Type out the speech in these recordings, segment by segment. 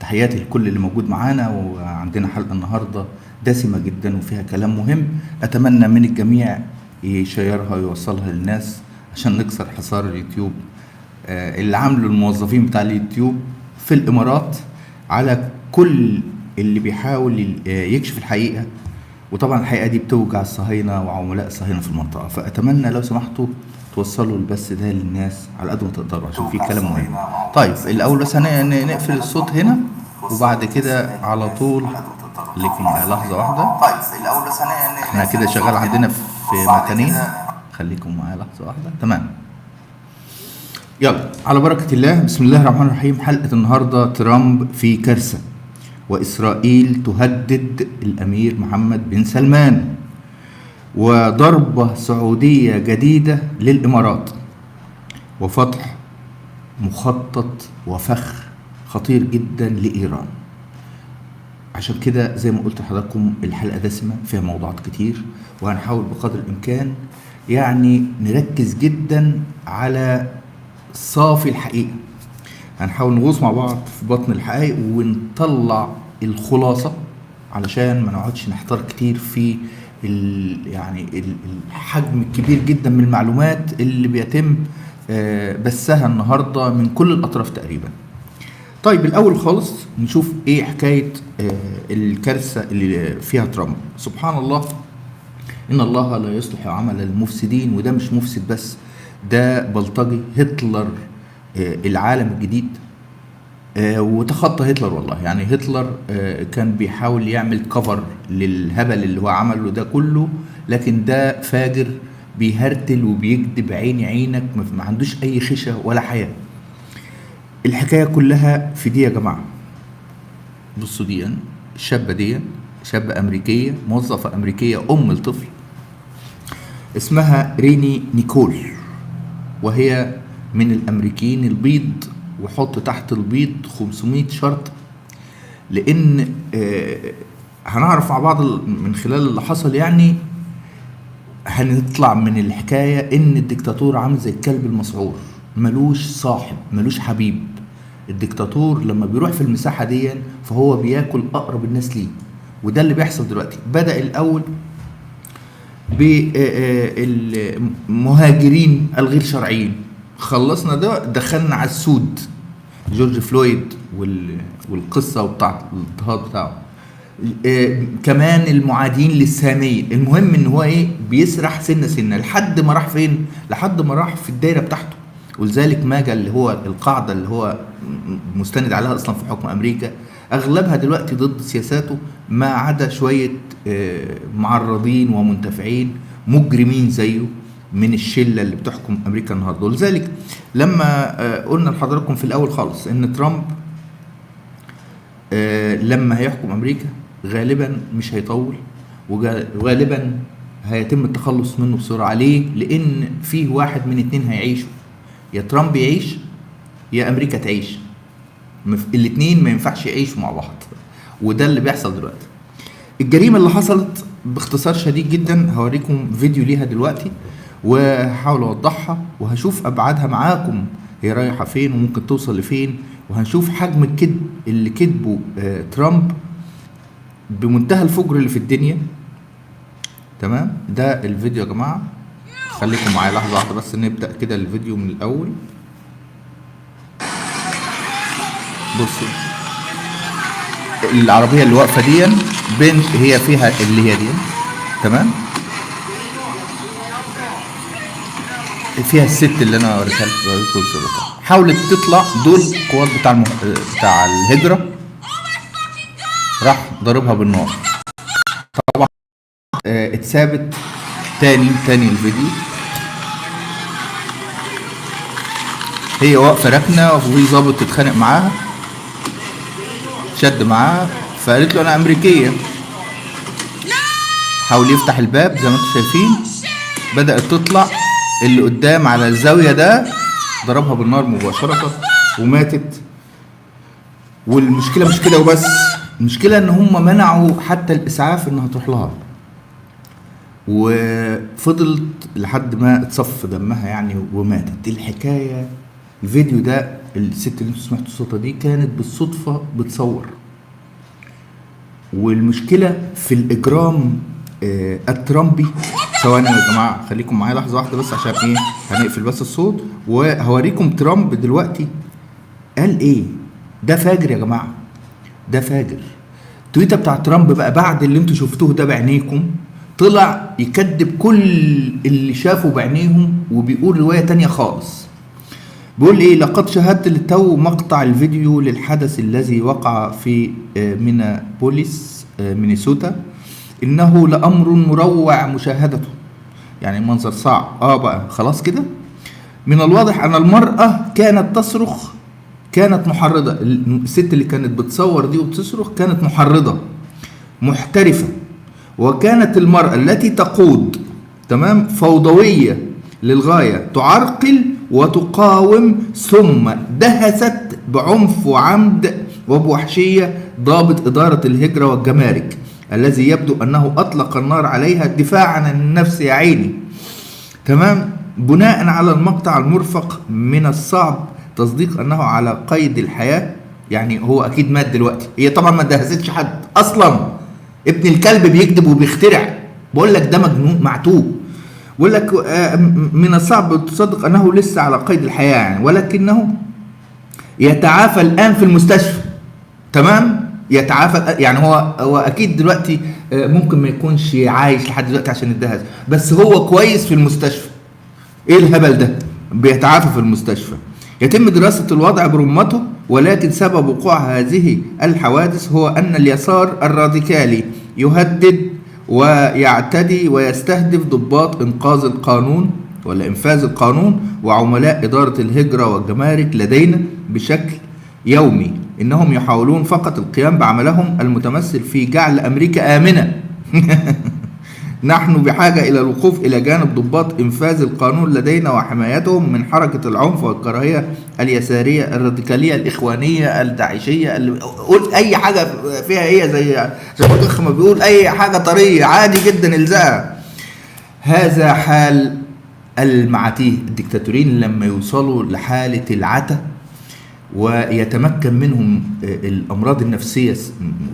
تحياتي لكل اللي موجود معانا، وعندنا حلقة النهاردة دسمة جدا وفيها كلام مهم. أتمنى من الجميع يشيرها ويوصلها للناس عشان نكسر حصار اليوتيوب اللي عامله الموظفين بتاع اليوتيوب في الإمارات على كل اللي بيحاول يكشف الحقيقة. وطبعا الحقيقة دي بتوجع الصهاينة وعملاء الصهاينة في المنطقة، فأتمنى لو سمحتوا توصلوا البث ده للناس على قد ما تقدروا عشان في كلام مهم. طيب الأول بس نقفل الصوت هنا وبعد كده على طول لكم لحظة واحدة. طيب الأول بس احنا كده شغال عندنا في مكانين، خليكم معايا لحظة واحدة. تمام، يلا على بركة الله. بسم الله الرحمن الرحيم. حلقة النهاردة: ترامب في كارثة، وإسرائيل تهدد الأمير محمد بن سلمان، وضربة سعودية جديدة للإمارات، وفتح مخطط وفخ خطير جدا لإيران. عشان كده زي ما قلت لحضراتكم الحلقة دسمة فيها موضوعات كتير، وهنحاول بقدر الإمكان يعني نركز جدا على صافي الحقيقة. هنحاول نغوص مع بعض في بطن الحقائق ونطلع الخلاصة علشان ما نقعدش نحتار كتير في الحجم الكبير جدا من المعلومات اللي بيتم بثها النهاردة من كل الأطراف تقريبا. طيب الأول خالص نشوف ايه حكاية الكارثة اللي فيها ترامب. سبحان الله، إن الله لا يصلح عمل المفسدين. وده مش مفسد بس، ده بلطجي هتلر العالم الجديد، وتخطى هتلر والله. يعني هتلر كان بيحاول يعمل كفر للهبل اللي هو عمله ده كله، لكن ده فاجر بيهرتل وبيكذب عينك، ما عندوش أي خشة ولا حياة. الحكاية كلها في دي يا جماعة. بصوا دي الشابة دي شابة أمريكية، موظفة أمريكية أم الطفل، اسمها ريني نيكول، وهي من الأمريكيين البيض. وحط تحت البيض 500 شرط، لأن هنعرف مع بعض من خلال اللي حصل. يعني هنطلع من الحكاية إن الدكتاتور عامل زي الكلب المسعور، ملوش صاحب ملوش حبيب. الدكتاتور لما بيروح في المساحة دي فهو بياكل أقرب الناس ليه، وده اللي بيحصل دلوقتي. بدأ الأول بالمهاجرين الغير شرعيين، خلصنا ده دخلنا على السود، جورج فلويد والقصة وبتاع الاضطهاد بتاعه. كمان المعادين للسامية. المهم ان هو بيسرح سنة لحد ما راح فين، لحد ما راح في الدايرة بتاعته. ولذلك ماجا اللي هو القاعدة اللي هو مستند عليها اصلا في حكم امريكا، اغلبها دلوقتي ضد سياساته، ما عدا شوية معرضين ومنتفعين مجرمين زيه من الشلة اللي بتحكم امريكا النهارده. ولذلك لما قلنا لحضراتكم في الاول خالص ان ترامب لما هيحكم امريكا غالبا مش هيطول، وغالبا هيتم التخلص منه بسرعة. ليه؟ لان فيه واحد من اتنين هيعيشوا، يا ترامب يعيش يا امريكا تعيش. الاتنين ما ينفعش يعيشوا مع بعض، وده اللي بيحصل دلوقتي. الجريمة اللي حصلت باختصار شديد جدا هوريكم فيديو ليها دلوقتي، وهحاول اوضحها وهشوف ابعادها معاكم هي رايحة فين وممكن توصل لفين، وهنشوف حجم الكذب اللي كذبه ترامب بمنتهى الفجر اللي في الدنيا. تمام، ده الفيديو يا جماعة. خليكم معايا لحظة واحدة بس نبدأ كده الفيديو من الأول. بصوا العربية اللي واقفة دي بنت، هي فيها اللي هي دي، تمام، فيها الست اللي انا وريتها لكم. حاولت تطلع، دول قوات بتاع الهجرة، راح ضربها بالنار. طبعا اتثابت تاني الفيديو، هي واقفة راكنة وفي ظابط تتخانق معاها، شد معاها فقالت له انا امريكية. حاول يفتح الباب زي ما انتم شايفين، بدأت تطلع اللي قدام على الزاوية ده، ضربها بالنار مباشرة وماتت. والمشكلة مش كده وبس، المشكلة ان هم منعوا حتى الاسعاف انها تروح لها، وفضلت لحد ما اتصف دمها يعني وماتت. دي الحكاية الفيديو ده الست اللي انتوا سمعتوا صوتها دي كانت بالصدفه بتصور، والمشكله في الاجرام الترامبي. ثواني يا جماعه خليكم معايا لحظه واحده بس، عشان ايه هنقفل بس الصوت وهوريكم ترامب دلوقتي قال ايه. ده فاجر يا جماعه، ده فاجر. التويته بتاع ترامب بقى بعد اللي انتوا شفتوه ده بعينيكم طلع يكذب كل اللي شافوا بعينيهم وبيقول روايه تانية خالص. بيقول ايه: لقد شاهدت للتو مقطع الفيديو للحدث الذي وقع في مينابوليس مينيسوتا، انه لامر مروع مشاهدته. يعني منظر صعب بقى خلاص كده. من الواضح ان المرأة كانت تصرخ، كانت محرضة. الست اللي كانت بتصور دي وبتصرخ كانت محرضة محترفة، وكانت المرأة التي تقود تمام فوضوية للغاية، تعرقل وتقاوم، ثم دهست بعنف وعمد وبوحشية ضابط إدارة الهجرة والجمارك الذي يبدو أنه أطلق النار عليها دفاعا عن النفس يا عيني. تمام. بناء على المقطع المرفق من الصعب تصديق أنه على قيد الحياة. يعني هو أكيد مات دلوقتي. هي طبعا ما دهستش حد أصلا، ابن الكلب بيكذب وبيخترع. بقول لك ده مجنون معتوه. بقول لك من الصعب تصدق أنه لسه على قيد الحياة يعني، ولكنه يتعافى الآن في المستشفى. تمام. يتعافى يعني هو اكيد دلوقتي ممكن ما يكونش عايش لحد دلوقتي عشان الدهس، بس هو كويس في المستشفى. ايه الهبل ده؟ بيتعافى في المستشفى. يتم دراسة الوضع برمته، ولكن سبب وقوع هذه الحوادث هو ان اليسار الراديكالي يهدد ويعتدي ويستهدف ضباط انقاذ القانون ولا انفاذ القانون وعملاء ادارة الهجرة والجمارك لدينا بشكل يومي. إنهم يحاولون فقط القيام بعملهم المتمثل في جعل أمريكا آمنة. نحن بحاجة إلى الوقوف إلى جانب ضباط إنفاذ القانون لدينا وحمايتهم من حركة العنف والكراهية اليسارية الراديكالية الإخوانية الداعشية. قول أي حاجة فيها هي زي ما الأخ ما بيقول، أي حاجة طرية عادي جدا الزقها. هذا حال المعاتيه الدكتاتورين لما يوصلوا لحالة العتا ويتمكن منهم الأمراض النفسية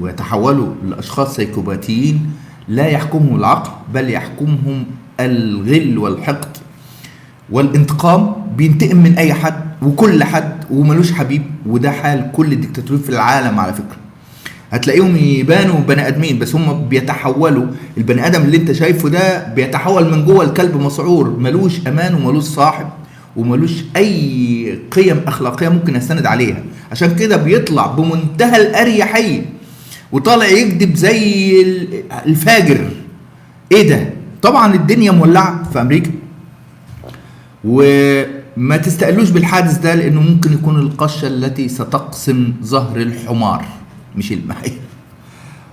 ويتحولوا لأشخاص سيكوباتيين لا يحكمهم العقل بل يحكمهم الغل والحقد والانتقام. بينتقم من أي حد وكل حد وملوش حبيب. وده حال كل الدكتاتورين في العالم على فكرة. هتلاقيهم يبانوا بني آدمين بس هم بيتحولوا. البني آدم اللي انت شايفه ده بيتحول من جوه الكلب مسعور، ملوش أمان وملوش صاحب وملوش اي قيم اخلاقيه ممكن يستند عليها. عشان كده بيطلع بمنتهى الاريحيه وطالع يكذب زي الفاجر. ايه ده؟ طبعا الدنيا مولعه في امريكا، وما تستقلوش بالحادث ده لانه ممكن يكون القشه التي ستقسم ظهر الحمار مش المعير.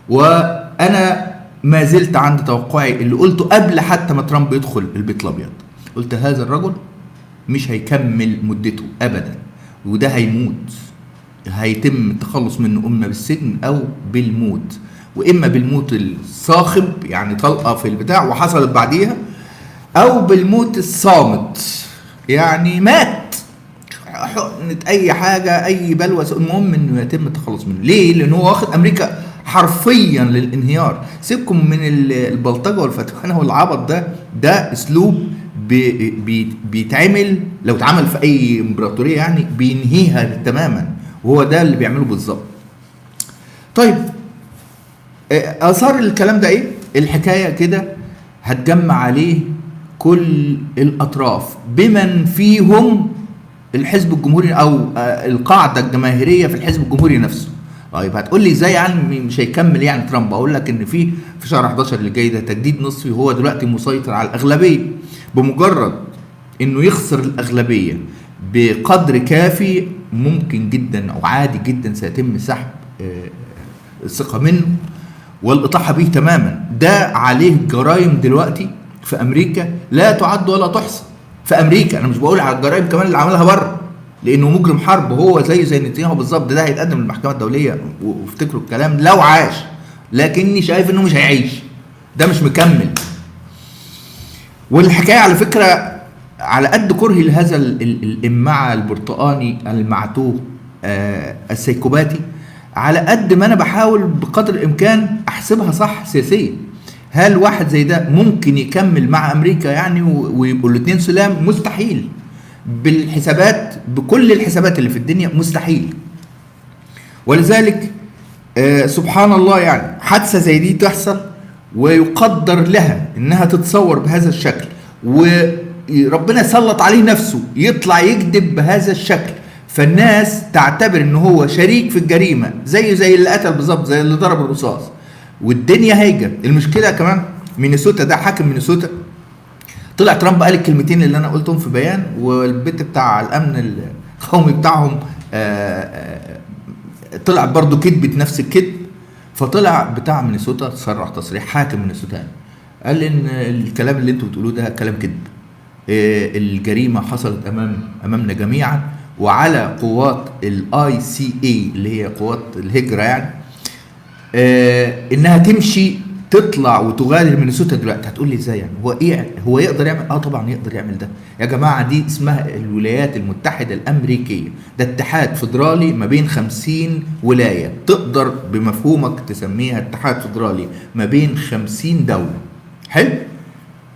وانا ما زلت عند توقعي اللي قلته قبل حتى ما ترامب يدخل البيت الابيض. قلت هذا الرجل مش هيكمل مدته ابدا، وده هيموت. هيتم التخلص منه اما بالسجن او بالموت، واما بالموت الصاخب يعني طلقه في البتاع وحصلت بعديها، او بالموت الصامت يعني مات حقنة اي حاجه اي بلوى. المهم انه يتم التخلص منه. ليه؟ لانه هو واخد امريكا حرفيا للانهيار. سيبكم من البلطجه والفتوانه والعبط ده اسلوب بيتعمل لو اتعمل في اي امبراطوريه يعني بينهيها تماما، وهو ده اللي بيعمله بالظبط. طيب اثار الكلام ده ايه؟ الحكايه كده هتجمع عليه كل الاطراف بمن فيهم الحزب الجمهوري او القاعده الجماهيريه في الحزب الجمهوري نفسه. طيب هتقول لي ازاي يعني مش هيكمل يعني ترامب؟ اقول لك ان في شهر 11 اللي جاي ده تجديد نصفي، وهو دلوقتي مسيطر على الاغلبيه. بمجرد انه يخسر الاغلبيه بقدر كافي ممكن جدا او عادي جدا سيتم سحب الثقه منه والاطاحه به تماما. ده عليه جرائم دلوقتي في امريكا لا تعد ولا تحصى. في امريكا انا مش بقول على الجرائم كمان اللي عملها بره لانه مجرم حرب، هو زي نتنياهو بالظبط. ده هيتقدم للمحكمه الدوليه وافتكروا الكلام لو عاش، لكني شايف انه مش هيعيش، ده مش مكمل. والحكايه على فكره على قد كرهي لهذا الإمعة البرتقاني المعتوه السيكوباتي، على قد ما أنا بحاول بقدر الإمكان أحسبها صح سياسيا. هل واحد زي ده ممكن يكمل مع أمريكا يعني ويبقوا الاتنين سلام؟ مستحيل. بالحسابات، بكل الحسابات اللي في الدنيا مستحيل. ولذلك سبحان الله، يعني حادثة زي دي تحصل ويقدر لها انها تتصور بهذا الشكل، وربنا يسلط عليه نفسه يطلع يكذب بهذا الشكل، فالناس تعتبر ان هو شريك في الجريمة زي اللي قتل بالظبط، زي اللي ضرب الرصاص، والدنيا هايجة. المشكلة كمان مينيسوتا ده حاكم مينيسوتا طلع ترامب قال الكلمتين اللي انا قلتهم في بيان، والبيت بتاع الامن القومي بتاعهم طلع برضو كذبت نفس الكذب. فطلع بتاع مينيسوتا تصرح تصريح، حاكم مينيسوتا قال ان الكلام اللي انتوا بتقولوه ده كلام كذب، الجريمه حصلت امامنا جميعا، وعلى قوات ICA اللي هي قوات الهجره يعني انها تمشي تطلع وتغادر مينيسوتا دلوقتي. هتقول لي ازاي يعني؟ هو يقدر يعمل؟ طبعا يقدر يعمل ده يا جماعه. دي اسمها الولايات المتحده الامريكيه، ده اتحاد فيدرالي ما بين 50 ولايه، تقدر بمفهومك تسميها اتحاد فيدرالي ما بين 50 دوله. حلو.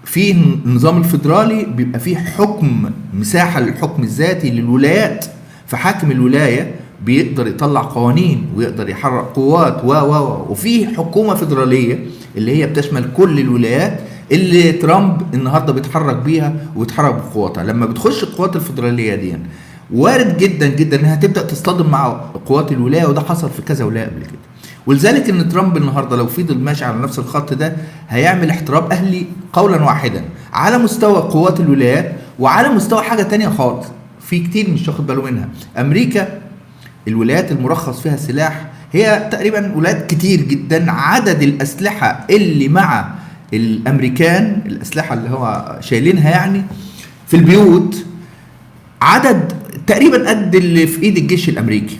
في النظام الفيدرالي بيبقى فيه حكم، مساحه للحكم الذاتي للولايات، فحاكم الولايه بيقدر يطلع قوانين ويقدر يحرك قوات وفي حكومه فيدراليه اللي هي بتشمل كل الولايات اللي ترامب النهارده بيتحرك بيها وبيتحرك بقواتها. لما بتخش القوات الفيدراليه دي وارد جدا جدا انها تبدا تصطدم مع قوات الولايه، وده حصل في كذا ولايه قبل كده. ولذلك ان ترامب النهارده لو فضل ماشي على نفس الخط ده هيعمل احتراب اهلي قولا واحدا على مستوى قوات الولايات، وعلى مستوى حاجه تانية خالص في كتير مش واخد باله منها. امريكا الولايات المرخص فيها سلاح هي تقريبا ولايات كتير جدا، عدد الأسلحة اللي مع الأمريكان، الأسلحة اللي هو شايلينها يعني في البيوت، عدد تقريبا قد اللي في إيد الجيش الأمريكي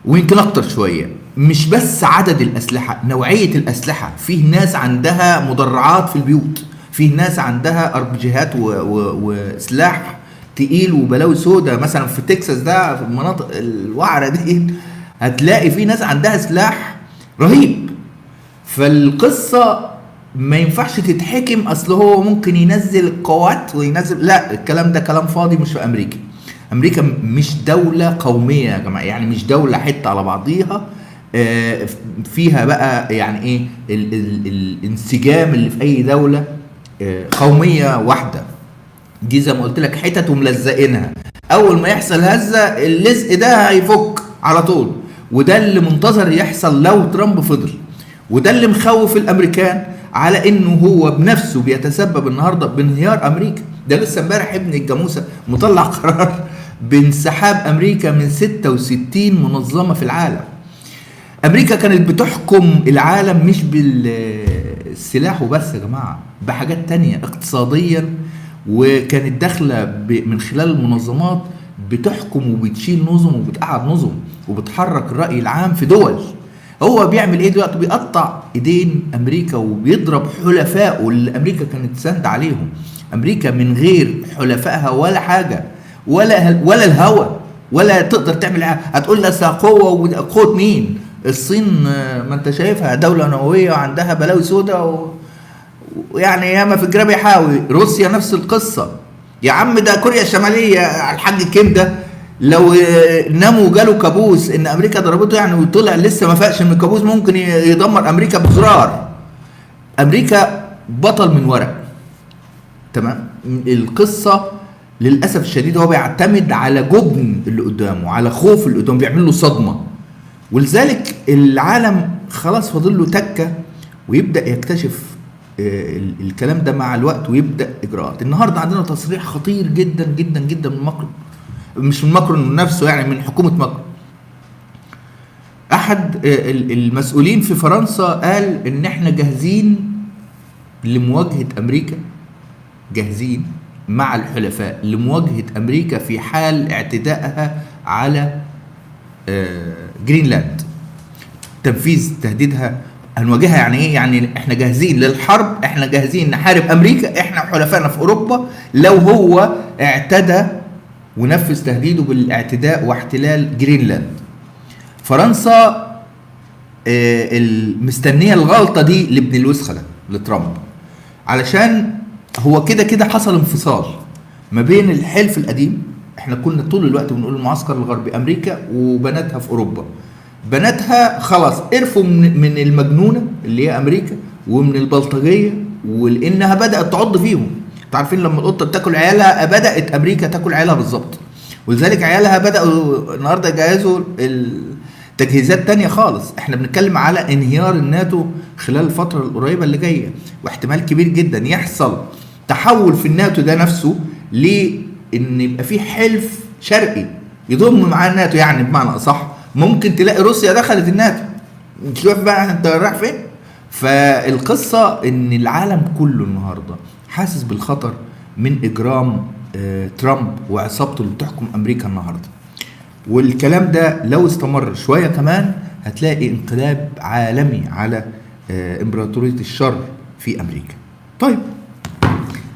ويمكن أكتر شوية. مش بس عدد الأسلحة، نوعية الأسلحة. فيه ناس عندها مدرعات في البيوت، فيه ناس عندها أربجيهات وسلاح تقيل وبلاوي سودا. مثلا في تكساس ده، في المناطق الوعرة دي، هتلاقي في ناس عندها سلاح رهيب. فالقصة ما ينفعش تتحكم اصل هو ممكن ينزل قوات وينزل، لا، الكلام ده كلام فاضي. مش في امريكا. امريكا مش دولة قومية يا جماعة، يعني مش دولة حتة على بعضيها فيها بقى يعني ايه الانسجام اللي في اي دولة قومية واحدة. دي زي ما قلت لك حتت وملزقينها، اول ما يحصل هزه اللزق ده هيفك على طول. وده اللي منتظر يحصل لو ترامب فضل، وده اللي مخوف الامريكان على انه هو بنفسه بيتسبب النهارده بانهيار امريكا. ده لسه امبارح ابن الجاموسه مطلع قرار بانسحاب امريكا من 66 منظمه في العالم. امريكا كانت بتحكم العالم مش بالسلاح وبس يا جماعه، بحاجات تانية اقتصاديا، وكانت داخله من خلال المنظمات بتحكم وبتشيل نظم وبتقعد نظم وبتحرك الراي العام في دول. هو بيعمل ايه دلوقتي؟ بيقطع ايدين امريكا وبيضرب حلفائه اللي امريكا كانت ساند عليهم. امريكا من غير حلفائها ولا حاجه، ولا الهوى، ولا تقدر تعمل حاجه. هتقول لي قوه، قوه مين؟ الصين ما انت شايفها دوله نوويه وعندها بلاوي سودا ويعني ياما في الجراب يحاوي. روسيا نفس القصه يا عم، ده كوريا الشماليه الحاج كيم ده لو ناموا وجاله كابوس ان امريكا ضربته يعني وطلع لسه ما فاقش من الكابوس ممكن يدمر امريكا بزرار. امريكا بطل من ورق. تمام. القصه للاسف الشديد هو بيعتمد على جبن اللي قدامه، على خوف اللي قدامه، بيعمل له صدمه. ولذلك العالم خلاص فاضل له تكه ويبدا يكتشف الكلام ده مع الوقت ويبدا اجراءات. النهارده عندنا تصريح خطير جدا جدا جدا من ماكرون، مش من ماكرون نفسه يعني، من حكومه ماكرون. احد المسؤولين في فرنسا قال ان احنا جاهزين لمواجهه امريكا، جاهزين مع الحلفاء لمواجهه امريكا في حال اعتدائها على جرينلاند، تنفيذ تهديدها هنواجهها يعني ايه؟ يعني احنا جاهزين للحرب، احنا جاهزين نحارب امريكا، احنا وحلفائنا في اوروبا لو هو اعتدى ونفذ تهديده بالاعتداء واحتلال جرينلاند. فرنسا المستنيه الغلطه دي لابن الوسخه ده لترامب، علشان هو كده كده حصل انفصال ما بين الحلف القديم. احنا كنا طول الوقت بنقول المعسكر الغربي امريكا وبناتها في اوروبا، بناتها خلاص قرفوا من المجنونه اللي هي امريكا ومن البلطجيه، ولانها بدات تعض فيهم. انتوا عارفين لما القطه بتاكل عيالها بدات امريكا تاكل عيالها بالظبط، ولذلك عيالها بداوا النهارده يجهزوا تجهيزات تانية خالص. احنا بنتكلم على انهيار الناتو خلال الفترة القريبة اللي جاية، واحتمال كبير جدا يحصل تحول في الناتو ده نفسه لان يبقى في حلف شرقي يضم معاه الناتو. يعني بمعنى اصح ممكن تلاقي روسيا دخلت الناتو، شوف بقى انت رايح فين. فالقصة ان العالم كله النهاردة حاسس بالخطر من اجرام ترامب وعصابته اللي بتحكم امريكا النهارده. والكلام ده لو استمر شوية كمان هتلاقي انقلاب عالمي على امبراطورية الشر في امريكا. طيب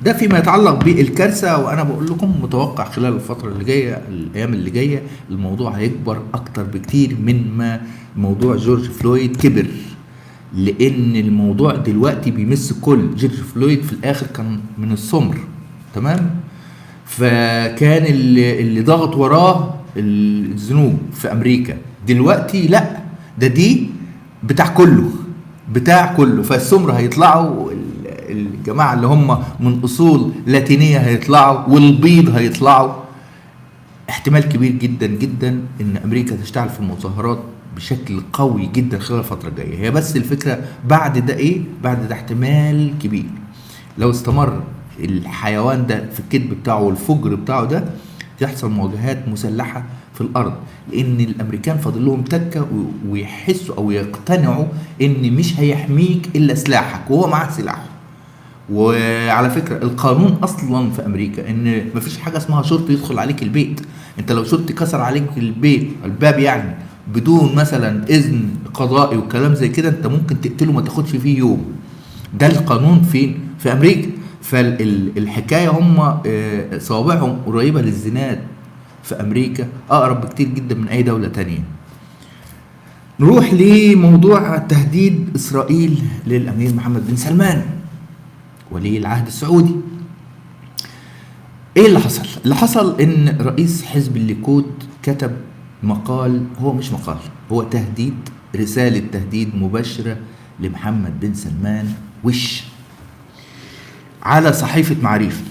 ده فيما يتعلق بالكارثة، وانا بقول لكم متوقع خلال الفترة اللي جاية الايام اللي جاية الموضوع هيكبر اكتر بكتير من ما موضوع جورج فلويد كبر، لان الموضوع دلوقتي بيمس كل. جورج فلويد في الاخر كان من السمر، تمام؟ فكان اللي ضغط وراه الذنوب في امريكا، دلوقتي لا، ده دي بتاع كله، بتاع كله. فالسمر هيطلعوا، الجماعه اللي هم من اصول لاتينيه هيطلعوا، والبيض هيطلعوا. احتمال كبير جدا جدا ان امريكا تشتغل في المظاهرات بشكل قوي جدا خلال الفتره الجايه. هي بس الفكره بعد ده ايه؟ بعد ده احتمال كبير لو استمر الحيوان ده في الكذب بتاعه والفجر بتاعه ده تحصل مواجهات مسلحه في الارض، لان الامريكان فاضل لهم تكه ويحسوا او يقتنعوا ان مش هيحميك الا سلاحك، وهو معاه سلاحه. وعلى فكره القانون اصلا في امريكا ان مفيش حاجه اسمها شرطي يدخل عليك البيت. انت لو شرطي كسر عليك البيت الباب يعني بدون مثلا اذن قضائي وكلام زي كده، انت ممكن تقتله ما تاخدش فيه يوم. ده القانون فين؟ في امريكا. فالحكايه هم صوابعهم قريبه للزناد في امريكا اقرب بكتير جدا من اي دوله تانية. نروح لموضوع تهديد اسرائيل للامير محمد بن سلمان ولي العهد السعودي. ايه اللي حصل؟ اللي حصل ان رئيس حزب الليكود كتب مقال، هو مش مقال، هو تهديد، رسالة تهديد مباشرة لمحمد بن سلمان وش على صحيفة معريف.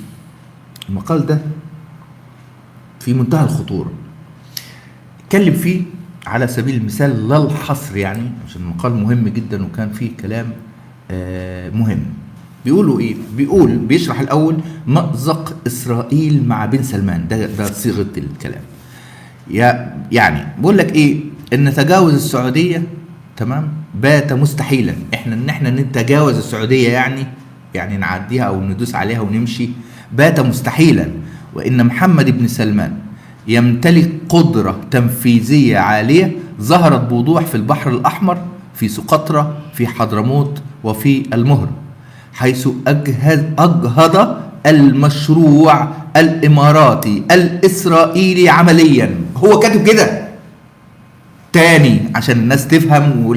المقال ده في منتهى الخطورة، اتكلم فيه على سبيل المثال لا الحصر يعني، عشان المقال مهم جدا وكان فيه كلام مهم. بيقولوا ايه؟ بيقول بيشرح الاول مأزق اسرائيل مع بن سلمان، ده صيغة الكلام. يعني بقول لك ايه؟ ان تجاوز السعودية تمام بات مستحيلا. ان احنا نتجاوز السعودية يعني نعديها او ندوس عليها ونمشي، بات مستحيلا. وان محمد بن سلمان يمتلك قدرة تنفيذية عالية ظهرت بوضوح في البحر الأحمر، في سقطرى، في حضرموت، وفي المهر، حيث أجهض المشروع الإماراتي الإسرائيلي عمليا. هو كاتب كده تاني عشان الناس تفهم،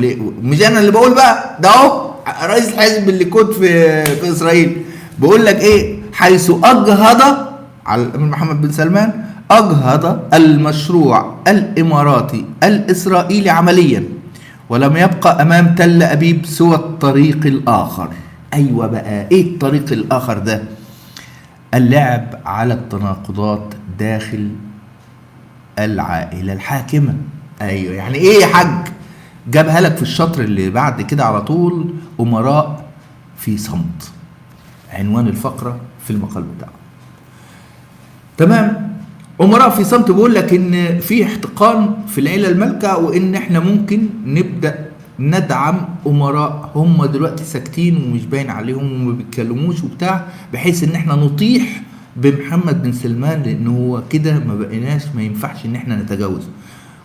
مش أنا اللي بقول بقى، ده أهو رئيس حزب الليكود في إسرائيل بقول لك إيه؟ حيث أجهض على الأمير محمد بن سلمان، أجهض المشروع الإماراتي الإسرائيلي عمليا، ولم يبقى أمام تل أبيب سوى الطريق الآخر. أيوة بقى، إيه الطريق الآخر ده؟ اللعب على التناقضات داخل العائلة الحاكمة. أيوة، يعني إيه يا حاج؟ جابها لك في الشطر اللي بعد كده على طول، أمراء في صمت، عنوان الفقرة في المقال بتاعه. تمام، أمراء في صمت بيقول لك إن في احتقان في العيلة المالكة، وإن إحنا ممكن نبدأ ندعم أمراء هم دلوقتي ساكتين ومش باين عليهم وما بيتكلموش وبتاع، بحيث إن إحنا نطيح بمحمد بن سلمان، لأن هو كده ما بقيناش، ما ينفعش إن إحنا نتجاوز.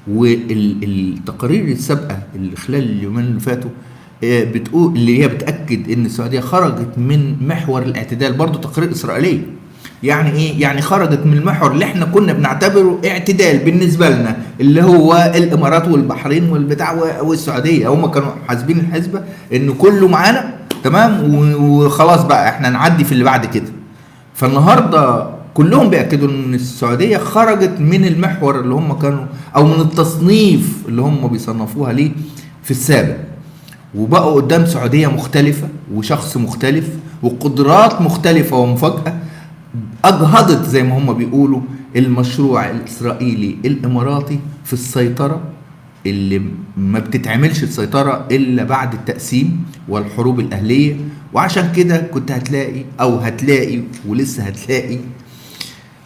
والتقارير السابقة اللي خلال اليومين اللي فاتوا بتقول اللي هي بتأكد ان السعودية خرجت من محور الاعتدال، برضو تقرير اسرائيلي. يعني ايه؟ يعني خرجت من المحور اللي احنا كنا بنعتبره اعتدال بالنسبة لنا، اللي هو الامارات والبحرين والبتاع والسعودية. هم كانوا حاسبين الحسبة انه كله معانا تمام وخلاص بقى احنا نعدي في اللي بعد كده. فالنهارده كلهم بيأكدوا ان السعودية خرجت من المحور اللي هم كانوا، او من التصنيف اللي هم بيصنفوها ليه في السابق، وبقوا قدام سعودية مختلفة وشخص مختلف وقدرات مختلفة. ومفاجأة أجهضت زي ما هم بيقولوا المشروع الإسرائيلي الإماراتي في السيطرة، اللي ما بتتعملش السيطرة إلا بعد التقسيم والحروب الأهلية. وعشان كده كنت هتلاقي ولسه هتلاقي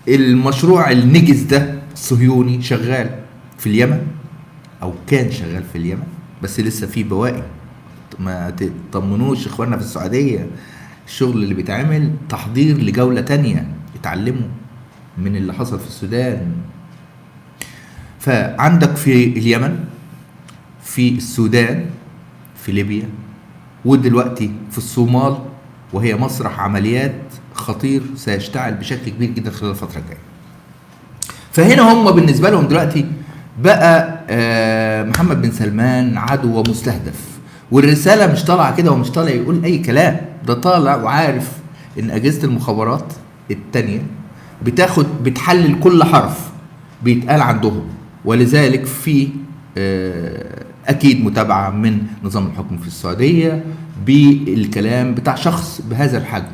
المشروع النجس ده الصهيوني شغال في اليمن، أو كان شغال في اليمن، بس لسه فيه بواقي. ما تطمنوش اخواننا في السعودية، الشغل اللي بيتعمل تحضير لجولة تانية، اتعلموا من اللي حصل في السودان. فعندك في اليمن، في السودان، في ليبيا، ودلوقتي في الصومال، وهي مسرح عمليات خطير سيشتعل بشكل كبير جدا خلال الفترة الجاية. فهنا هم بالنسبة لهم دلوقتي بقى محمد بن سلمان عدو ومستهدف. والرسالة مش طالعة كده ومش طالع يقول أي كلام، ده طالع وعارف إن أجهزة المخابرات التانية بتحلل كل حرف بيتقال عندهم، ولذلك في أكيد متابعة من نظام الحكم في السعودية بالكلام بتاع شخص بهذا الحجم.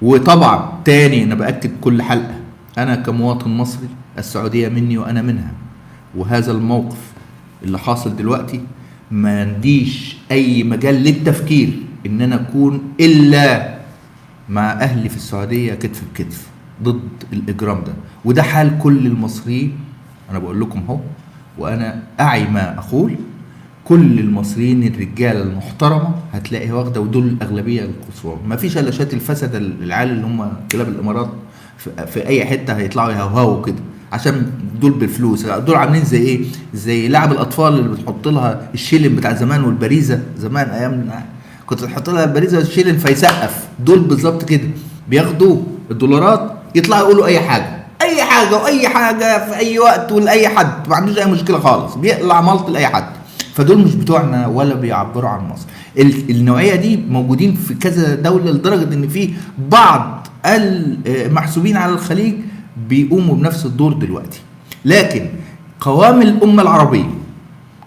وطبعا تاني أنا بأكد كل حلقة، أنا كمواطن مصري السعودية مني وأنا منها، وهذا الموقف اللي حاصل دلوقتي ما عنديش اي مجال للتفكير ان انا اكون الا مع اهلي في السعوديه كتف بكتف ضد الاجرام ده. وده حال كل المصريين، انا بقول لكم اهو، وانا اعي ما اقول. كل المصريين الرجاله المحترمه هتلاقي واخده، ودول الاغلبيه القصوى. ما فيش الا شات الفسد العيال اللي هم كلاب الامارات في اي حته هيطلعوا يهوهوا كده، عشان دول بالفلوس. دول عاملين زي ايه؟ زي لعب الاطفال اللي بتحط لها الشيلن بتاع زمان والبريزه زمان، ايام كنت تحط لها البريزه والشيلن فيسقف. دول بالظبط كده، بياخدوا الدولارات يطلعوا يقولوا اي حاجه واي حاجه في اي وقت ولاي حد، ما عندوش اي مشكله خالص، بيقلع ملط لاي حد. فدول مش بتوعنا ولا بيعبروا عن مصر. النوعيه دي موجودين في كذا دوله، لدرجه ان في بعض المحسوبين على الخليج بيقوموا بنفس الدور دلوقتي. لكن قوام الأمة العربية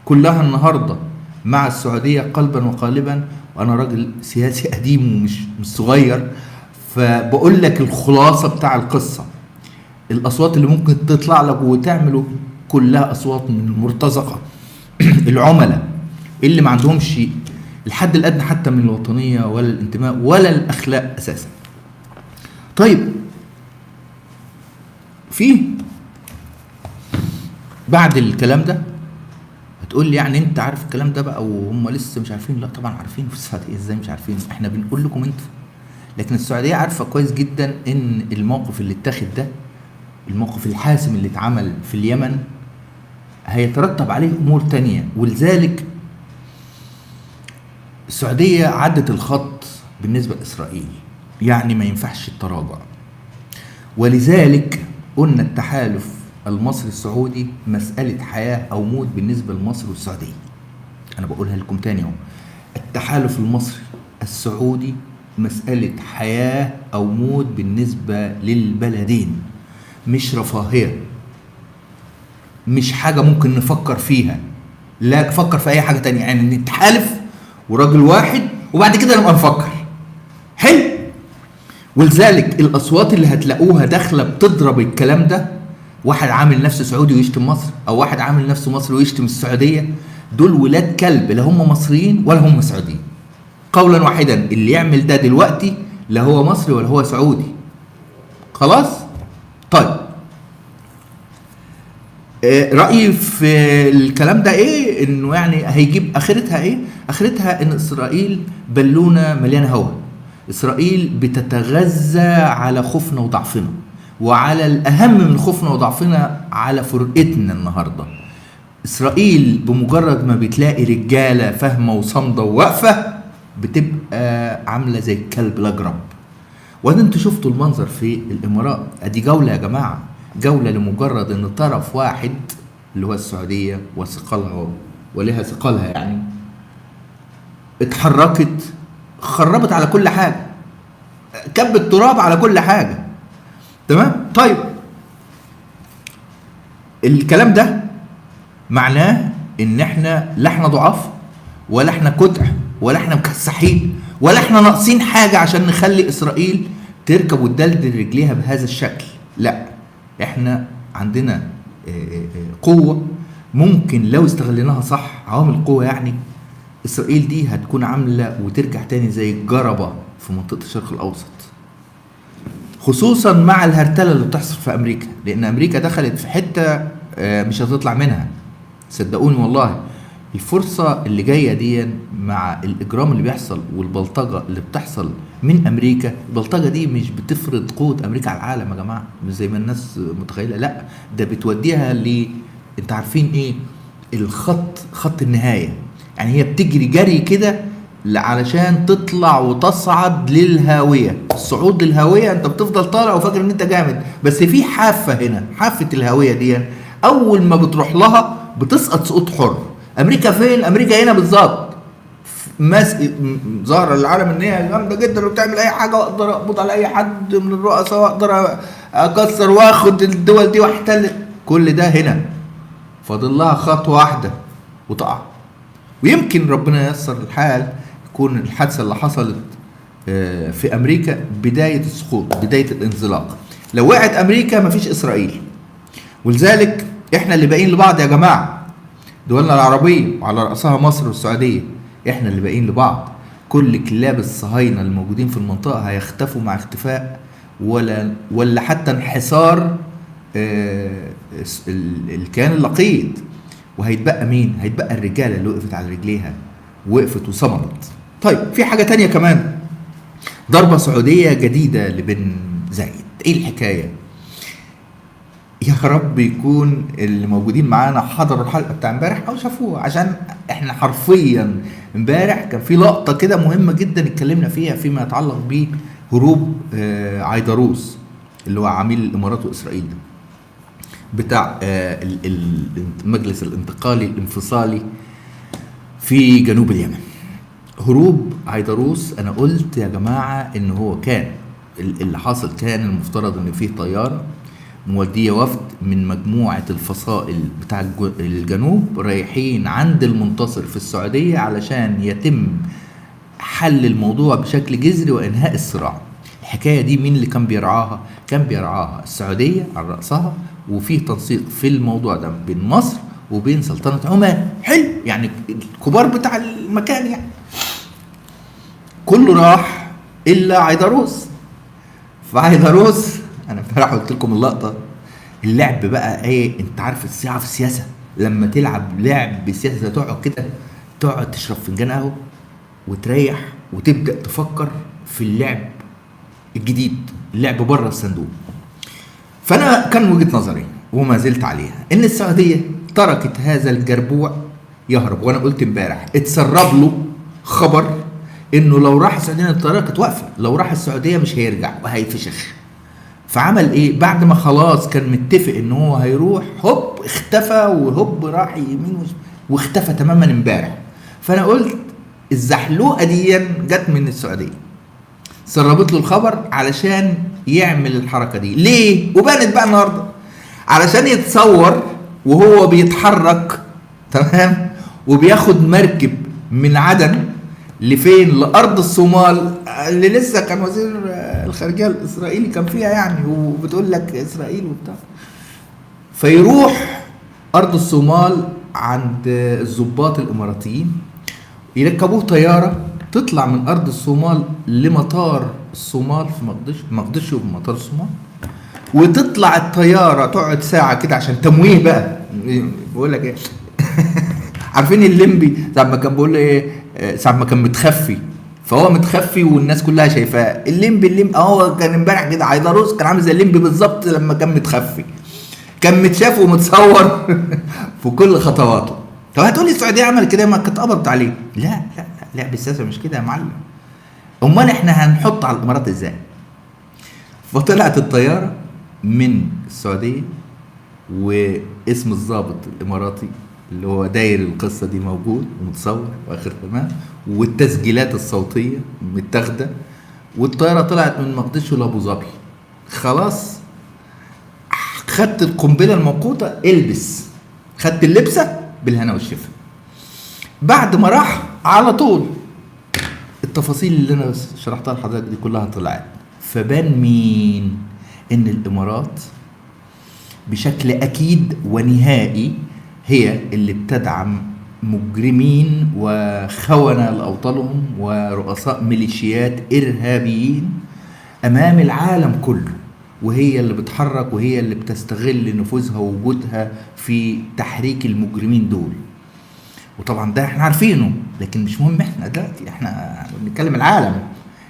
كلها النهاردة مع السعودية قلبا وقالبا. وأنا راجل سياسي قديم ومش صغير، فبقول لك الخلاصة بتاع القصة. الأصوات اللي ممكن تطلع لك وتعمله كلها أصوات من المرتزقة العملاء اللي ما عندهمش الحد الأدنى حتى من الوطنية ولا الانتماء ولا الأخلاق أساسا. طيب، في بعد الكلام ده هتقول لي يعني انت عارف الكلام ده بقى وهم لسه مش عارفين؟ لا طبعا عارفين. في السعوديه ازاي مش عارفين؟ احنا بنقول لكم انتوا، لكن السعوديه عارفه كويس جدا ان الموقف اللي اتاخد ده، الموقف الحاسم اللي اتعمل في اليمن، هيترتب عليه امور تانية. ولذلك السعوديه عدت الخط بالنسبه لاسرائيل، يعني ما ينفعش التراجع. ولذلك قلنا التحالف المصري السعودي مسألة حياة أو موت بالنسبة لمصر والسعودية. أنا بقولها لكم تاني اهو، التحالف المصري السعودي مسألة حياة أو موت بالنسبة للبلدين، مش رفاهية، مش حاجة ممكن نفكر فيها. لا نفكر في أي حاجة تانية، يعني نتحالف وراجل واحد وبعد كده نبقى نفكر. حلو. ولذلك الأصوات اللي هتلاقوها داخلة بتضرب الكلام ده، واحد عامل نفسه سعودي ويشتم مصر، او واحد عامل نفسه مصري ويشتم السعوديه، دول ولاد كلب، لا هم مصريين ولا هم سعوديين. قولا واحدا، اللي يعمل ده دلوقتي لا هو مصري ولا هو سعودي. خلاص؟ طيب، رأيي في الكلام ده ايه؟ انه يعني هيجيب اخرتها ايه؟ اخرتها ان اسرائيل بالونه مليانه هوا. اسرائيل بتتغذى على خوفنا وضعفنا، وعلى الأهم من خوفنا وضعفنا على فرقتنا النهاردة. اسرائيل بمجرد ما بتلاقي رجاله فاهمه وصامده وواقفه بتبقى عامله زي الكلب الاجرب. وده انتوا شفتوا المنظر في الامارات، ادي جوله يا جماعه، جوله لمجرد ان طرف واحد اللي هو السعوديه وثقلها ولها ثقلها يعني اتحركت، خربت على كل حاجه، كبت تراب على كل حاجه. تمام. طيب الكلام ده معناه ان احنا لا احنا ضعاف ولا احنا كدح ولا احنا مكسحين ولا احنا ناقصين حاجه عشان نخلي اسرائيل تركب وتدلدل رجليها بهذا الشكل. لا، احنا عندنا قوه ممكن لو استغليناها صح، عوامل قوه يعني، اسرائيل دي هتكون عامله وترجع تاني زي الجربه في منطقه الشرق الاوسط، خصوصا مع الهرتله اللي بتحصل في امريكا، لان امريكا دخلت في حته مش هتطلع منها، صدقوني والله. الفرصه اللي جايه دي مع الاجرام اللي بيحصل والبلطجه اللي بتحصل من امريكا، البلطجه دي مش بتفرض قوه امريكا على العالم يا جماعه مش زي ما الناس متخيله، لا ده بتوديها انت عارفين ايه خط النهايه، يعني هي بتجري جري كده علشان تطلع وتصعد للهاويه. الصعود للهاويه انت بتفضل طالع وفاكر ان انت جامد، بس في حافه هنا، حافه الهاويه دي اول ما بتروح لها بتسقط سقوط حر. امريكا فين؟ امريكا هنا بالظبط، ظاهره للعالم ان هي جامده جدا وبتعمل اي حاجه، واقدر اقبض على اي حد من الرؤساء واقدر اكسر واخد الدول دي واحتل. كل ده هنا فاضل لها خطوه واحده وتقع. ويمكن ربنا ييسر الحال يكون الحادثه اللي حصلت في امريكا بدايه السقوط، بدايه الانزلاق. لو وقعت امريكا مفيش اسرائيل، ولذلك احنا اللي باقيين لبعض يا جماعه، دولنا العربيه وعلى راسها مصر والسعوديه، احنا اللي باقيين لبعض. كل كلاب الصهاينه الموجودين في المنطقه هيختفوا مع اختفاء ولا حتى انحسار الكيان اللقيط، وهيتبقى مين؟ هيتبقى الرجاله اللي وقفت على رجليها، وقفت وصمدت. طيب في حاجه تانية كمان، ضربه سعوديه جديده لبن زايد. ايه الحكايه؟ يا رب يكون اللي موجودين معانا حضروا الحلقه بتاع امبارح او شافوها، عشان احنا حرفيا امبارح كان في لقطه كده مهمه جدا اتكلمنا فيها فيما يتعلق بهروب عيدروس اللي هو عميل الامارات واسرائيل ده، بتاع المجلس الانتقالي الانفصالي في جنوب اليمن. هروب عيدروس، انا قلت يا جماعه ان هو كان اللي حاصل كان المفترض ان فيه طياره موديه وفد من مجموعه الفصائل بتاع الجنوب رايحين عند المنتصر في السعوديه علشان يتم حل الموضوع بشكل جذري وانهاء الصراع. الحكايه دي مين اللي كان بيرعاها؟ كان بيرعاها السعوديه على راسها، وفي تنسيق في الموضوع ده بين مصر وبين سلطنه عمان. حلو، يعني الكبار بتاع المكان يعني. كله راح الا عيدروس. فعيدروس انا امبارح قلت لكم اللقطه، اللعب بقى ايه، انت عارف الصياعه في السياسه، لما تلعب لعب بالسياسه تقعد كده، تقعد تشرب فنجان قهوه وتريح وتبدا تفكر في اللعب الجديد، اللعب بره الصندوق. فانا كان وجهه نظري وما زلت عليها ان السعوديه تركت هذا الجربوع يهرب، وانا قلت امبارح اتسرب له خبر انه لو راح السعوديه الطياره كانت واقفه، لو راح السعوديه مش هيرجع وهيفشخ. فعمل ايه؟ بعد ما خلاص كان متفق ان هو هيروح، هوب اختفى، وهوب راح يمين واختفى تماما امبارح. فانا قلت الزحلوقه دي جت من السعوديه، سربت له الخبر علشان يعمل الحركه دي. ليه؟ وبانت بقى النهارده، علشان يتصور وهو بيتحرك تمام وبياخد مركب من عدن لفين؟ لارض الصومال، اللي لسه كان وزير الخارجيه الاسرائيلي كان فيها يعني، وبتقول لك اسرائيل وبتاع. فيروح ارض الصومال عند الضباط الاماراتيين، يركبوه طياره تطلع من ارض الصومال لمطار الصومال في مقدشو بمطار الصومال، وتطلع الطياره تقعد ساعه كده عشان تمويه بقى. بقول لك ايه عارفين الليمبي ساعه ما كان بيقول ايه، ساعه ما كان متخفي، فهو متخفي والناس كلها شايفاه. الليمبي هو كان امبارح كده، عيدروس كان عامل زي الليمبي بالظبط لما كان متخفي، كان متشاف ومتصور في كل خطواته. طب هتقولي السعوديه عملت كده ما كانت قبضت عليه؟ لا لا لا، لعب السياسه مش كده يا معلم. امال احنا هنحط على الامارات ازاي؟ فطلعت الطياره من السعوديه، واسم الضابط الاماراتي اللي هو داير القصه دي موجود ومتصور واخر تمام، والتسجيلات الصوتيه متاخده، والطياره طلعت من مقدشو لابو ظبي. خلاص خدت القنبله الموقوته، البس، خدت اللبسه بالهنا والشفا. بعد ما راح على طول التفاصيل اللي انا شرحتها لحضرتك دي كلها طلعت، فبان مين؟ ان الامارات بشكل اكيد ونهائي هي اللي بتدعم مجرمين وخونة لأوطانهم ورؤساء ميليشيات إرهابيين أمام العالم كله، وهي اللي بتحرك وهي اللي بتستغل نفوذها ووجودها في تحريك المجرمين دول. وطبعا ده احنا عارفينه، لكن مش مهم احنا دلوقتي، احنا بنتكلم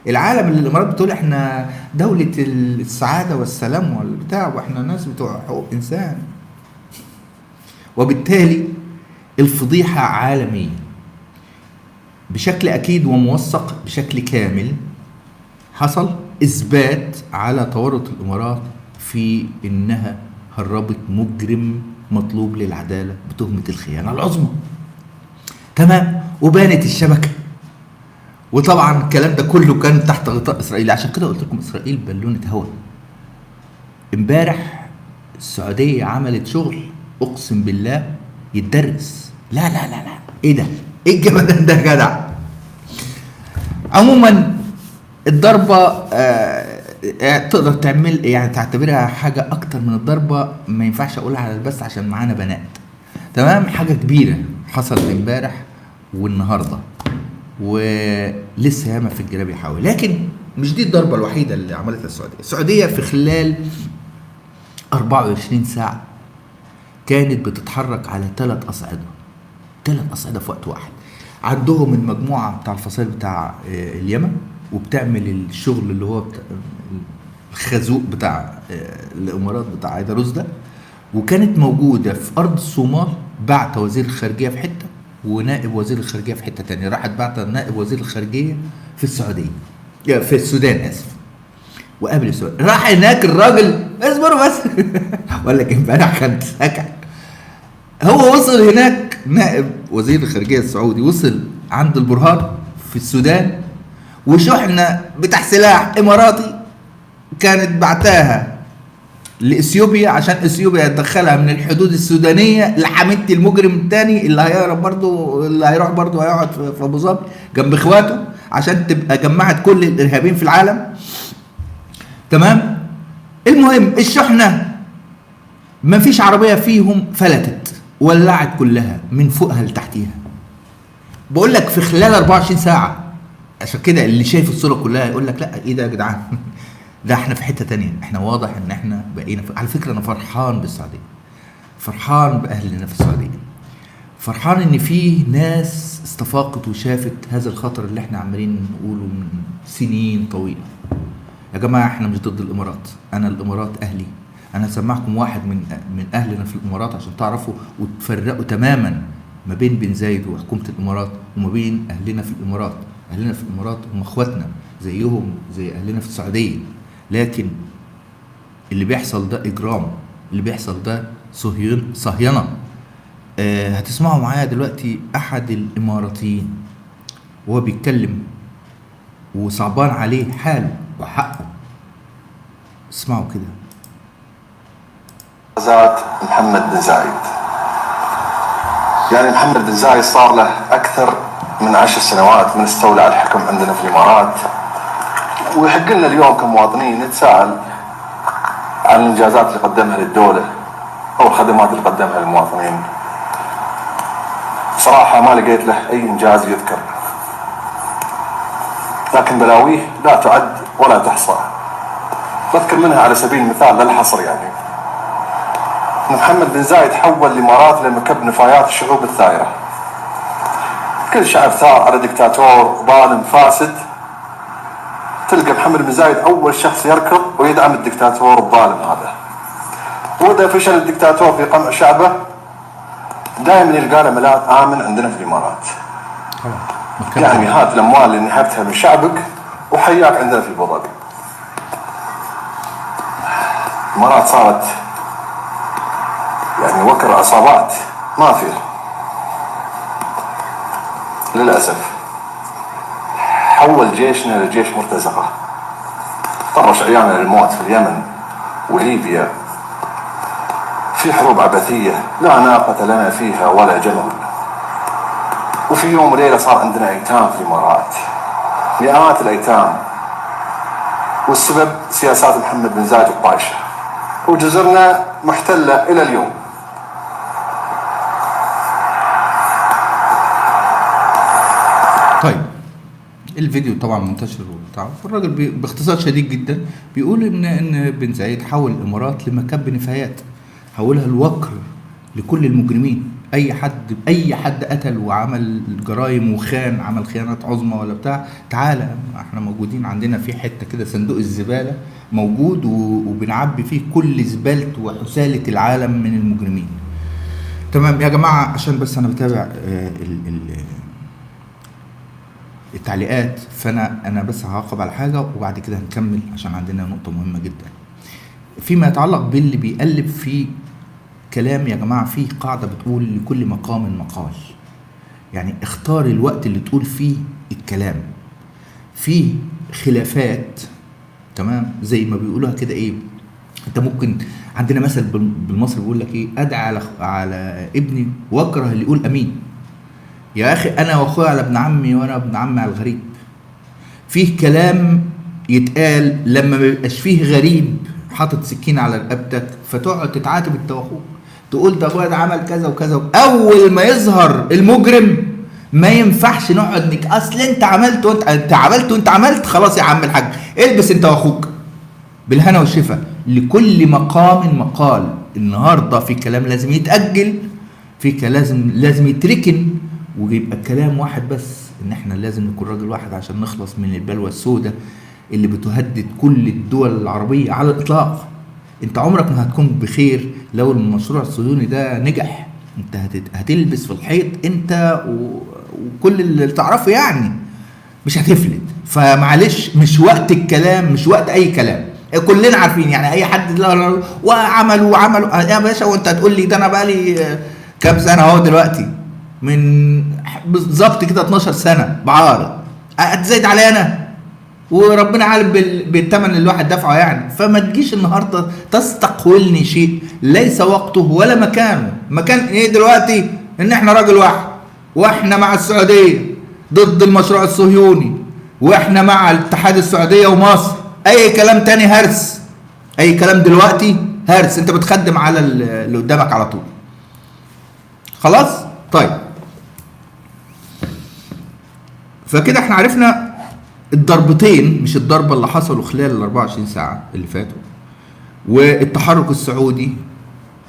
العالم اللي الامارات بتقول احنا دولة السعادة والسلام والبتاع، واحنا ناس بتوع حقوق انسان. وبالتالي الفضيحة عالمية بشكل اكيد وموثق بشكل كامل. حصل اثبات على تورط الامارات في انها هربت مجرم مطلوب للعدالة بتهمة الخيانة العظمى. تمام، وبانت الشبكة، وطبعا الكلام ده كله كان تحت غطاء اسرائيل. عشان كده قلت لكم اسرائيل بالونة هوا. امبارح السعودية عملت شغل اقسم بالله يتدرس. لا لا لا لا، ايه ده؟ ايه الجمدان ده يا جدع؟ عموما الضربة تقدر تعمل يعني تعتبرها حاجة اكتر من الضربة، ما ينفعش اقولها على البث عشان معانا بنات. تمام، حاجة كبيرة حصلت امبارح والنهارده، ولسه ياما في الجراب يحاول. لكن مش دي الضربة الوحيدة اللي عملتها السعودية في خلال 24 ساعة كانت بتتحرك على 3 أصعدة في وقت واحد. عندهم المجموعة بتاع الفصائل بتاع اليمن، وبتعمل الشغل اللي هو الخازوق بتاع الإمارات بتاع عايدروس ده، وكانت موجودة في أرض الصومال. بعت وزير الخارجية في حتة ونائب وزير الخارجية في حتة تانية، راحت بعت نائب وزير الخارجية في السعودية، في السودان آسف، وقابل السودان. راح هناك الراجل، اصبروا بس ولا لك امبارح كان سكع. هو وصل هناك نائب وزير الخارجية السعودي، وصل عند البرهان في السودان، وشحنة بتاع سلاح إماراتي كانت بعتاها لإثيوبيا عشان إثيوبيا تدخلها من الحدود السودانية لحميدتي المجرم الثاني اللي هيهرب برضه، اللي هيروح برضه هيقعد في أبو ظبي جنب إخواته، عشان تبقى جمعت كل الإرهابيين في العالم. تمام، المهم الشحنة ما فيش عربية فيهم فلتت، ولعت كلها من فوقها لتحتيها. بقول لك في خلال 24 ساعة. عشان كده اللي شايف الصورة كلها يقول لك لا ايه ده يا جدعان ده احنا في حتة تانية. احنا واضح ان احنا بقينا على فكرة انا فرحان بالسعودية، فرحان بأهلنا في السعودية، فرحان ان في ناس استفاقت وشافت هذا الخطر اللي احنا عمالين نقوله من سنين طويلة. يا جماعة احنا مش ضد الامارات، انا الامارات اهلي. انا هسمعكم واحد من اهلنا في الامارات عشان تعرفوا وتفرقوا تماما ما بين بن زايد وحكومة الامارات وما بين اهلنا في الامارات. اهلنا في الامارات هم اخواتنا زيهم زي اهلنا في السعودية، لكن اللي بيحصل ده اجرام، اللي بيحصل ده صهينة. هتسمعوا معايا دلوقتي احد الاماراتيين وهو بيتكلم وصعبان عليه حاله وحقه. اسمعوا كده. ذات محمد بن زايد، يعني محمد بن زايد صار له أكثر من 10 سنوات من استولى على الحكم عندنا في الإمارات، ويحق لنا اليوم كمواطنين نتساءل عن الإنجازات اللي قدمها للدولة أو الخدمات اللي قدمها للمواطنين. صراحة ما لقيت له أي إنجاز يذكر، لكن بلاويه لا تعد ولا تحصى. بذكر منها على سبيل المثال لا الحصر، يعني محمد بن زايد حول الإمارات لمكب نفايات الشعوب الثائرة. كل شعب ثار على دكتاتور ظالم فاسد، تلقى محمد بن زايد أول شخص يركض ويدعم الدكتاتور الظالم هذا. وإذا فشل الدكتاتور في قمع شعبه دائما يلقى له ملاذ امن عندنا في الامارات. يعني هات الاموال اللي نهبتها من شعبك وحياك عندنا في ابو ظبي. الامارات صارت يعني وكر عصابات مافيا للاسف. حول جيشنا لجيش مرتزقه، طرش عيالنا للموت في اليمن وليبيا في حروب عبثيه لا ناقه لنا فيها ولا جمل. وفي يوم وليله صار عندنا ايتام في الامارات، مئات الايتام، والسبب سياسات محمد بن زايد الطايشه، وجزرنا محتله الى اليوم. طيب الفيديو طبعا منتشر وبتاع، فالراجل باختصار شديد جدا بيقول ان بن زايد حول الامارات لمكب نفايات، حولها الوكر لكل المجرمين. اي حد قتل وعمل جرائم وخان، عمل خيانات عظمى ولا بتاع، تعالى احنا موجودين عندنا في حته كده صندوق الزباله موجود وبنعبي فيه كل زباله وحساله العالم من المجرمين. تمام يا جماعه، عشان بس انا بتابع التعليقات، فانا بس هعقب على حاجه وبعد كده هنكمل عشان عندنا نقطه مهمه جدا فيما يتعلق باللي بيقلب في كلام. يا جماعه في قاعده بتقول لكل مقام مقال، يعني اختار الوقت اللي تقول فيه الكلام. في خلافات تمام زي ما بيقولوها كده، ايه انت ممكن عندنا مثل بالمصري بيقول لك ايه، ادعي على ابني واكره اللي يقول امين. يا اخي انا واخويا على ابن عمي وانا ابن عمي على الغريب. فيه كلام يتقال لما ما بيبقاش فيه غريب حاطط سكينه على رقبتك فتقعد تتعاتب انت واخوك، تقول ده اخويا ده عمل كذا وكذا. اول ما يظهر المجرم ما ينفعش نقعد اصل انت عملت وانت عملت خلاص يا عم الحاج البس انت واخوك بالهنا والشفا. لكل مقام مقال. النهارده في كلام لازم يتاجل، في كلام لازم يتركن، ويبقى كلام واحد بس، ان احنا لازم نكون راجل واحد عشان نخلص من البلوى السوداء اللي بتهدد كل الدول العربية على الاطلاق. انت عمرك ما هتكون بخير لو المشروع الصهيوني ده نجح. انت هتلبس في الحيط انت وكل اللي تعرفه، يعني مش هتفلت. فمعلش مش وقت الكلام، مش وقت اي كلام. كلنا عارفين يعني اي حد وعملوا يا باشا. وانت هتقول لي ده انا بقالي كام سنة اهو دلوقتي، من بالظبط كده 12 سنه بعارض، هتزايد عليا انا وربنا عالم بالثمن اللي الواحد دفعه يعني. فما تجيش النهارده تستقولني شيء ليس وقته ولا مكانه. مكان ايه دلوقتي؟ ان احنا راجل واحد، واحنا مع السعوديه ضد المشروع الصهيوني، واحنا مع الاتحاد السعوديه ومصر. اي كلام تاني هرس، اي كلام دلوقتي هرس. انت بتخدم على اللي قدامك على طول. خلاص طيب، فكده احنا عرفنا الضربتين، مش الضربة اللي حصلوا خلال ال 24 ساعة اللي فاتوا، والتحرك السعودي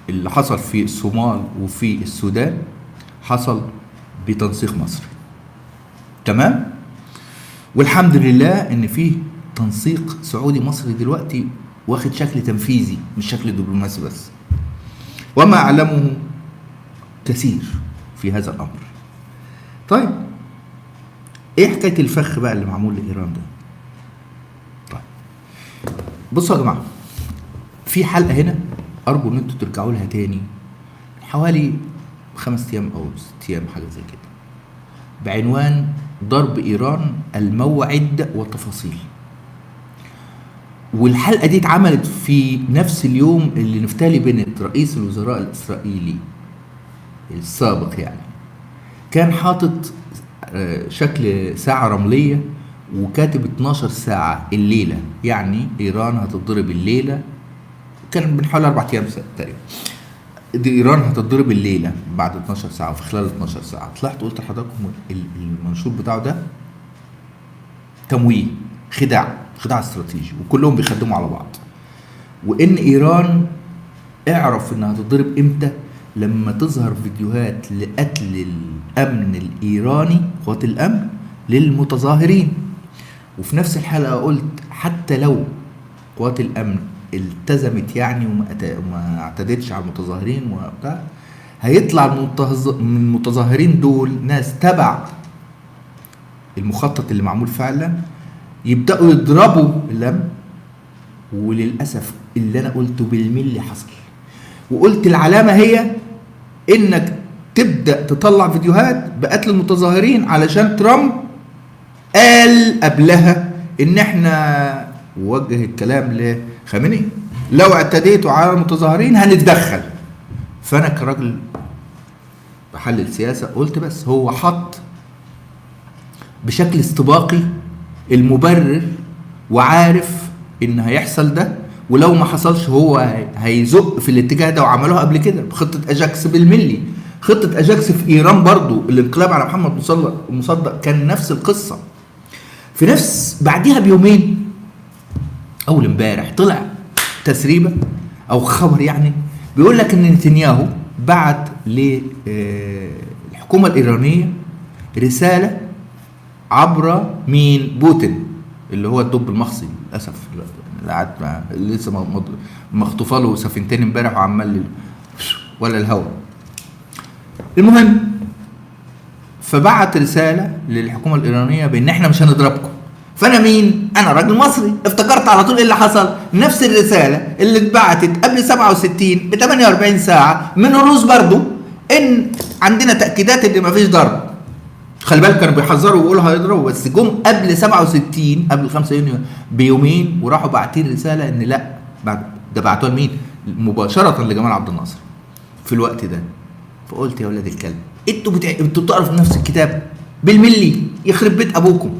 اللي حصل في الصومال وفي السودان حصل بتنسيق مصري. تمام؟ والحمد لله ان في تنسيق سعودي مصري دلوقتي واخد شكل تنفيذي مش شكل دبلوماسي بس، وما اعلمه كثير في هذا الامر. طيب ايه حكايه الفخ بقى اللي معمول لايران ده؟ طيب بصوا يا جماعه، في حلقه هنا ارجو ان انتوا ترجعوا لها تاني، حوالي 5 ايام او 6 ايام حاجه زي كده، بعنوان ضرب ايران الموعد والتفاصيل. والحلقه دي اتعملت في نفس اليوم اللي نفتالي بنت رئيس الوزراء الاسرائيلي السابق يعني كان حاطط شكل ساعة رملية وكاتب 12 ساعة الليلة، يعني ايران هتضرب الليلة. كان من حوالي 4 ايام تقريبا، دي ايران هتضرب الليلة بعد 12 ساعة وفي خلال 12 ساعة. طلعت قلت لحضراتكم المنشور بتاعه ده تمويه، خداع استراتيجي، وكلهم بيخدموا على بعض. وان ايران اعرف انها هتضرب امتى؟ لما تظهر فيديوهات لقتل الامن الايراني، قوات الامن للمتظاهرين. وفي نفس الحلقه قلت حتى لو قوات الامن التزمت يعني وما اعتدتش على المتظاهرين وبتاع، هيطلع من المتظاهرين دول ناس تبع المخطط اللي معمول فعلا، يبداوا يضربوا الامن. وللاسف اللي انا قلته بالملي حصل. وقلت العلامه هي انك تبدا تطلع فيديوهات بقتل المتظاهرين، علشان ترامب قال قبلها ان احنا، ووجه الكلام لخامنئي، لو اعتديتوا على المتظاهرين هنتدخل. فانا كراجل بحلل سياسه قلت بس هو حط بشكل استباقي المبرر، وعارف ان هيحصل ده، ولو ما حصلش هو هيزق في الاتجاه ده. وعملوها قبل كده بخطه اجاكس بالملي. خطه اجاكس في ايران برضو، الانقلاب على محمد مصدق كان نفس القصه. في نفس بعديها بيومين، اول امبارح، طلع تسريبه او خبر يعني بيقول لك ان نتنياهو بعت للحكومه الايرانيه رساله عبر مين؟ بوتين، اللي هو الدب المخصي للاسف، اللي قعد لسه مخطوفه له سفينتين امبارح وعمال ولا الهوا. المهم، فبعت رساله للحكومه الايرانيه بان احنا مش هنضربكم. فانا مين؟ انا راجل مصري، افتكرت على طول ايه اللي حصل. نفس الرساله اللي اتبعتت قبل 67 ب 48 ساعه من الروس برضو، ان عندنا تاكيدات ان مفيش ضرب. خلي بالك كانوا بيحذروا ويقولوا هيضربوا، بس جم قبل 67 قبل 5 يونيو بيومين وراحوا باعتين رساله ان لا. ده بعتوها لمين؟ مباشره لجمال عبد الناصر في الوقت ده. فقلت يا ولاد الكلب، انتوا بتقروا في نفس الكتاب بالملي، يخرب بيت ابوكم.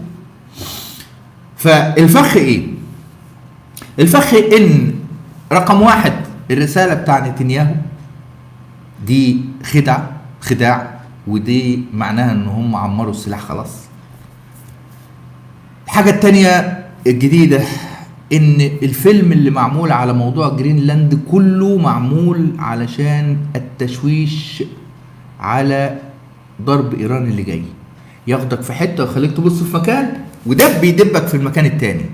فالفخ ايه؟ الفخ ان رقم واحد الرساله بتاع نتنياهو دي خداع، ودي معناها ان هم عمروا السلاح خلاص. الحاجه التانيه الجديده ان الفيلم اللي معمول على موضوع جرينلاند كله معمول علشان التشويش على ضرب ايران اللي جاي، ياخدك في حته ويخليك تبص في مكان، وده بيدبك في المكان التاني.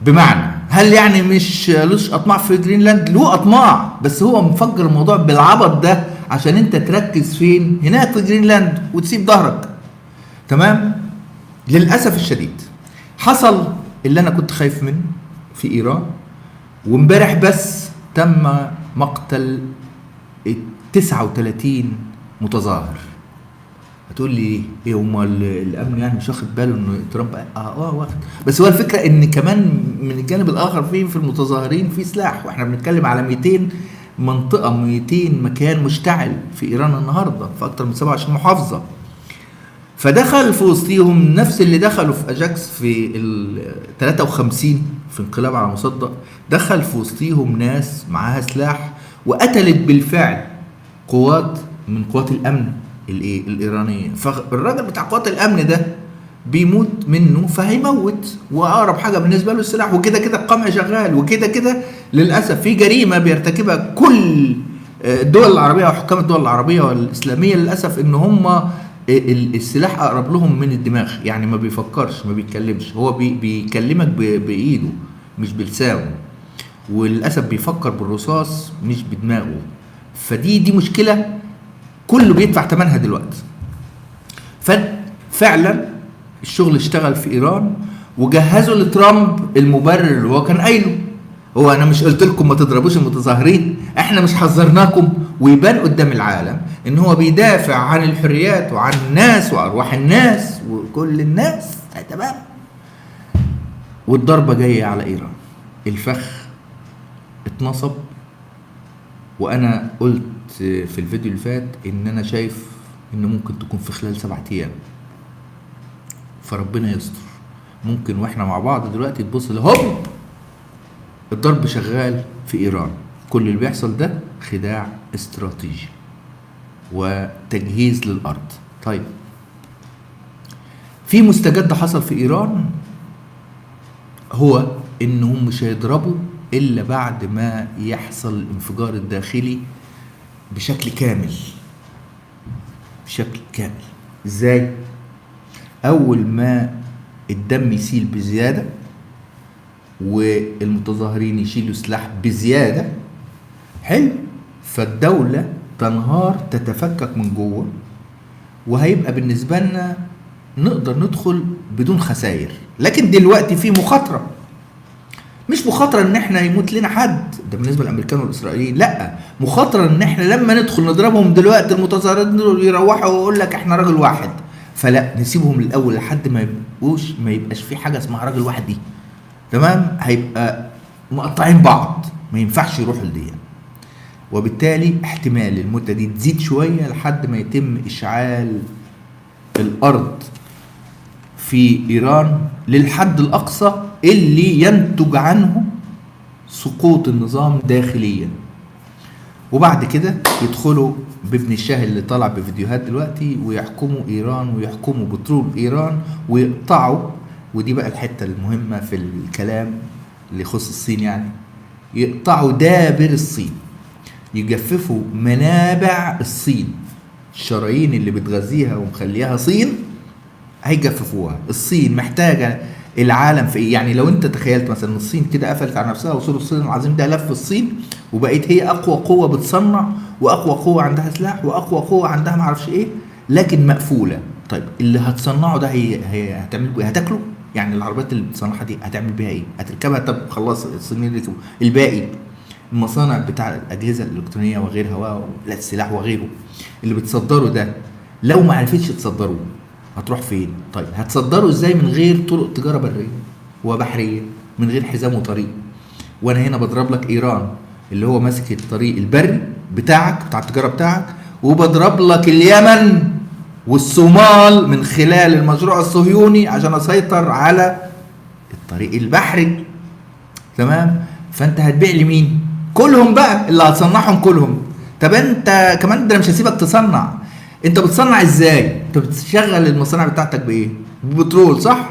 بمعنى هل يعني مش لوش اطماع في جرينلاند؟ له اطماع، بس هو مفجر الموضوع بالعبط ده عشان انت تركز فين؟ هناك في جرينلاند وتسيب ظهرك. تمام؟ للاسف الشديد حصل اللي انا كنت خايف منه في ايران، وامبارح بس تم مقتل 39 متظاهر. هتقول لي ايه هم الامن يعني مش واخد باله ان ترامب واخد؟ بس هو الفكره ان كمان من الجانب الاخر في المتظاهرين في سلاح، واحنا بنتكلم على 200 منطقه، 200 مكان مشتعل في ايران النهارده في اكتر من 27 محافظه. فدخل في وسطهم نفس اللي دخلوا في اجاكس في ال 53 في انقلاب على مصدق، دخل في وسطهم ناس معاها سلاح وقتلت بالفعل قوات من قوات الامن الايرانيه. فالراجل بتاع قوات الامن ده بيموت منه فهيموت، واقرب حاجه بالنسبه له السلاح، وكده كده القمع شغال، وكده كده للاسف في جريمه بيرتكبها كل الدول العربيه وحكام الدول العربيه والاسلاميه للاسف، ان هم السلاح اقرب لهم من الدماغ. يعني ما بيفكرش، ما بيتكلمش، هو بيكلمك بايده مش بلسانه، وللاسف بيفكر بالرصاص مش بدماغه. فدي مشكله كله بيدفع ثمنها دلوقتي. ففعلا الشغل اشتغل في ايران، وجهزوا لترامب المبرر اللي هو كان قايله. هو انا مش قلت لكم ما تضربوش المتظاهرين؟ احنا مش حذرناكم؟ ويبان قدام العالم ان هو بيدافع عن الحريات وعن الناس وارواح الناس وكل الناس. تمام. والضربه جايه على ايران، الفخ اتنصب. وانا قلت في الفيديو اللي فات ان انا شايف ان ممكن تكون في خلال 7 ايام. فربنا يستر، ممكن واحنا مع بعض دلوقتي تبص لهوب الضرب شغال في ايران. كل اللي بيحصل ده خداع استراتيجي وتجهيز للارض. طيب، في مستجد حصل في ايران، هو انهم مش هيضربوا الا بعد ما يحصل الانفجار الداخلي بشكل كامل. بشكل كامل ازاي؟ اول ما الدم يسيل بزياده والمتظاهرين يشيلوا سلاح بزياده، حلو، فالدوله تنهار تتفكك من جوه، وهيبقى بالنسبه لنا نقدر ندخل بدون خسائر. لكن دلوقتي في مخاطره، مش مخاطره ان احنا يموت لنا حد، ده بالنسبه للامريكان والاسرائيليين، لا، مخاطره ان احنا لما ندخل نضربهم دلوقتي المتظاهرين دول يروحوا ويقول لك احنا راجل واحد، فلا نسيبهم الاول لحد ما يبقاش في حاجه اسمها راجل واحد دي، تمام؟ هيبقى مقطعين بعض، ما ينفعش يروحوا لدي، وبالتالي احتمال المده دي تزيد شويه لحد ما يتم اشعال الارض في ايران للحد الاقصى اللي ينتج عنه سقوط النظام داخليا، وبعد كده يدخلوا بابن الشاه اللي طلع بفيديوهات دلوقتي ويحكموا ايران ويحكموا بترول ايران ويقطعوا. ودي بقى الحته المهمه في الكلام اللي يخص الصين، يعني يقطعوا دابر الصين، يجففوا منابع الصين، الشرايين اللي بتغذيها ومخليها صين هيجففوها. الصين محتاجه العالم في ايه؟ يعني لو انت تخيلت مثلا الصين كده قفلت على نفسها وصول الصين العظيم ده لف الصين وبقيت هي اقوى قوه بتصنع واقوى قوه عندها سلاح واقوى قوه عندها معرفش ايه، لكن مقفوله. طيب اللي هتصنعه ده هي هتعمل ايه؟ هتاكله؟ يعني العربيات اللي بتصنعها دي هتعمل بيها ايه؟ هتركبها؟ طب خلاص الصينيين ركبوا، الباقي المصانع بتاع الاجهزه الالكترونيه وغيرها والسلاح وغيره اللي بتصدروا ده لو ما عرفتش تصدروه هتروح فين؟ طيب هتصدروا ازاي من غير طرق تجاره بريه وبحريه، من غير حزام وطريق؟ وانا هنا بضرب لك ايران اللي هو ماسك الطريق البري بتاعك بتاع التجاره بتاعك، وبضرب لك اليمن والصومال من خلال المشروع الصهيوني عشان اسيطر على الطريق البحري، تمام؟ فانت هتبيع لمين؟ كلهم بقى اللي هتصنعهم كلهم. طب انت كمان ده مش هسيبك تصنع، انت بتصنع ازاي؟ انت بتشغل المصانع بتاعتك بايه؟ ببترول، صح؟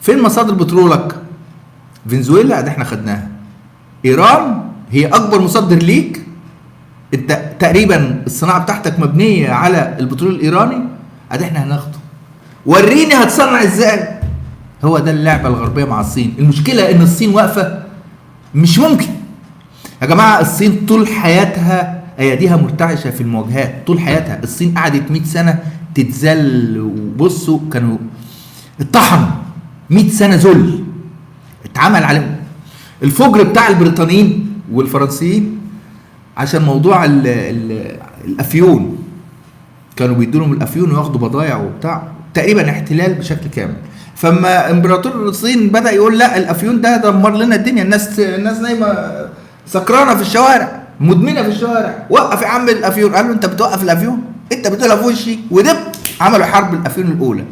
فين مصادر بترولك؟ فنزويلا ده احنا خدناها. ايران هي اكبر مصدر ليك، انت تقريبا الصناعه بتاعتك مبنيه على البترول الايراني، ادي احنا هناخده. وريني هتصنع ازاي؟ هو ده اللعبه الغربيه مع الصين. المشكله ان الصين واقفه، مش ممكن يا جماعه. الصين طول حياتها اياديها مرتعشه في المواجهات، طول حياتها. الصين قعدت 100 سنه تتذل، وبصوا كانوا اتطحنوا 100 سنه ذل اتعمل عليهم. الفجر بتاع البريطانيين والفرنسيين عشان موضوع الافيون، كانوا بيدوا لهم الافيون وياخدوا بضايع وبتاع، تقريبا احتلال بشكل كامل. فما امبراطور الصين بدا يقول لا الافيون ده دمر لنا الدنيا، الناس نايمه سكرانه في الشوارع، مدمنه في الشوارع، وقف يا عم الافيون. قال له انت بتوقف الافيون؟ انت بتقولها في وشي؟ ودب عملوا حرب الافيون الاولى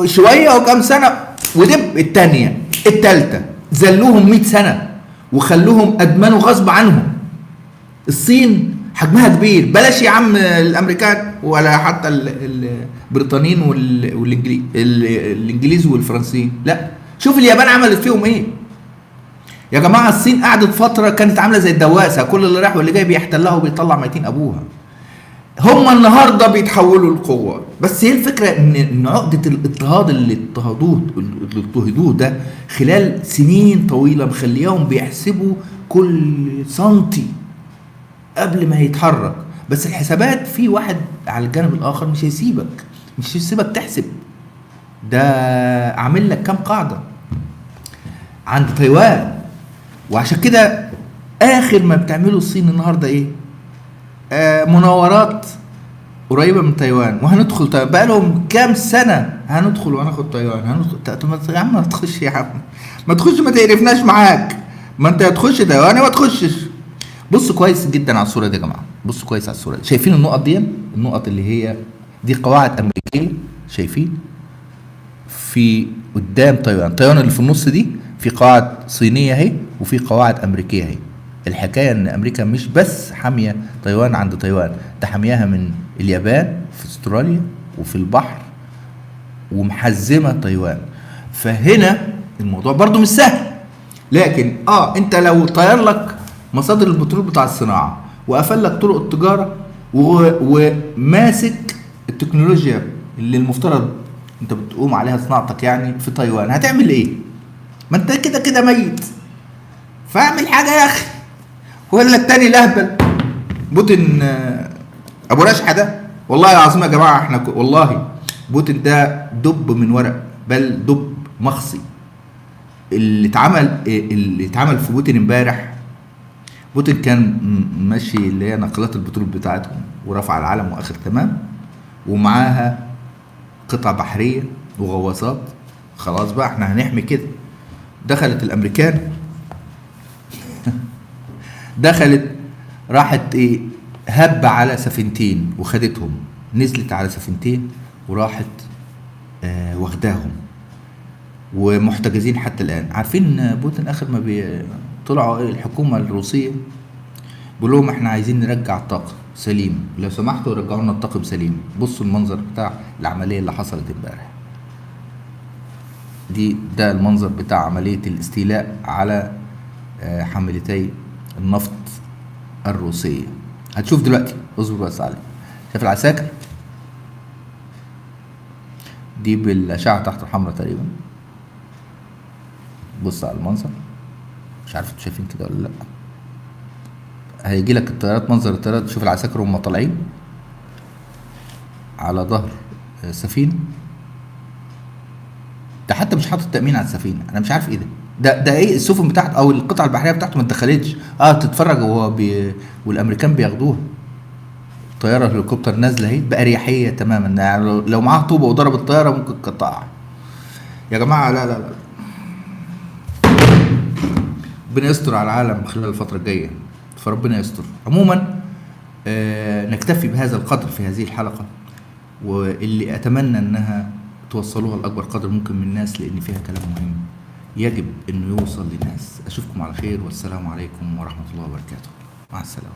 شويه وكام سنه، ودب الثانيه الثالثه، ذلوهم 100 سنه وخلوهم ادمنوا غصب عنهم. الصين حجمها كبير، بلاش يا عم الامريكان ولا حتى البريطانيين والانجليز والفرنسيين، لا شوف اليابان عملت فيهم ايه يا جماعه. الصين قعدت فتره كانت عامله زي الدواسه، كل اللي راح واللي جاي بيحتلها وبيطلع ميتين ابوها. هم النهارده بيتحولوا لقوه، بس هي الفكره ان عقده الاضطهاد اللي اضطهدوه ده خلال سنين طويله مخلياهم بيحسبوا كل سنتي قبل ما يتحرك. بس الحسابات في واحد على الجانب الاخر مش هيسيبك تحسب. ده عامل لك كام قاعده عند تايوان، وعشان كده اخر ما بتعمله الصين النهارده ايه؟ مناورات قريبه من تايوان، وهندخل تايوان. بقى لهم كام سنه هندخل وهناخد تايوان، يا عم ما تخش يا عم، ما تخش، ما تقرفناش معاك، ما انت هتخش تايوان ما تخشش. بصوا كويس جدا على الصوره دي يا جماعه، بصوا كويس على الصوره دي. شايفين النقط دي؟ النقط اللي هي دي قواعد امريكيه، شايفين؟ في قدام تايوان اللي في النص دي في قواعد صينيه اهي، وفي قواعد امريكيه اهي. الحكايه ان امريكا مش بس حاميه تايوان عند تايوان، ده حامياها من اليابان في استراليا وفي البحر، ومحزمه تايوان. فهنا الموضوع برضو مش سهل، لكن انت لو طير لك مصادر البترول بتاع الصناعه وقفل لك طرق التجاره وماسك التكنولوجيا اللي المفترض انت بتقوم عليها صناعتك يعني في تايوان، هتعمل ايه؟ ما انت كده ميت. فاعمل حاجه يا اخي، ولا التاني لهبل بوتين ابو رشحه ده، والله العظيم يا جماعه احنا والله بوتين ده دب من ورق، بل دب مخصي. اللي اتعمل في بوتين امبارح، بوتين كان ماشي اللي هي نقلات البترول بتاعتهم ورفع العلم واخر تمام، ومعاها قطع بحريه وغواصات. خلاص بقى احنا هنحمي كده. دخلت الامريكان دخلت راحت ايه، هب على سفينتين وخدتهم، نزلت على سفينتين وراحت واخداهم ومحتجزين حتى الان. عارفين بوتين اخر ما طلعوا الحكومه الروسيه بيقول لهم احنا عايزين نرجع الطاقم سليم، لو سمحتوا رجعوا لنا الطاقم سليم. بصوا المنظر بتاع العمليه اللي حصلت امبارح ده المنظر بتاع عمليه الاستيلاء على حاملتي النفط الروسيه. هتشوف دلوقتي، اصبر بس عليه. شايف العساكر دي بالاشعه تحت الحمراء تقريبا. بص على المنظر، مش عارف انتوا شايفين كده ولا لا. هيجي لك الطيارات، منظر الطيارات، تشوف العساكر وهم طالعين على ظهر سفينه. ده حتى مش حاطط تامين على السفينه، انا مش عارف ايه ده ايه السفن بتاعت او القطع البحريه بتاعته ما اتدخلتش. تتفرج وهو والامريكان بياخدوها. طياره هليكوبتر نازله اهي باريحيه تماما، يعني لو معاها طوبه وضرب الطياره ممكن تقطعها. يا جماعه لا لا لا، ربنا يستر على العالم خلال الفتره الجايه، فربنا يستر. عموما نكتفي بهذا القدر في هذه الحلقه، واللي اتمنى انها توصلوها لاكبر قدر ممكن من الناس، لان فيها كلام مهم يجب انه يوصل للناس. اشوفكم على خير، والسلام عليكم ورحمه الله وبركاته. مع السلامه.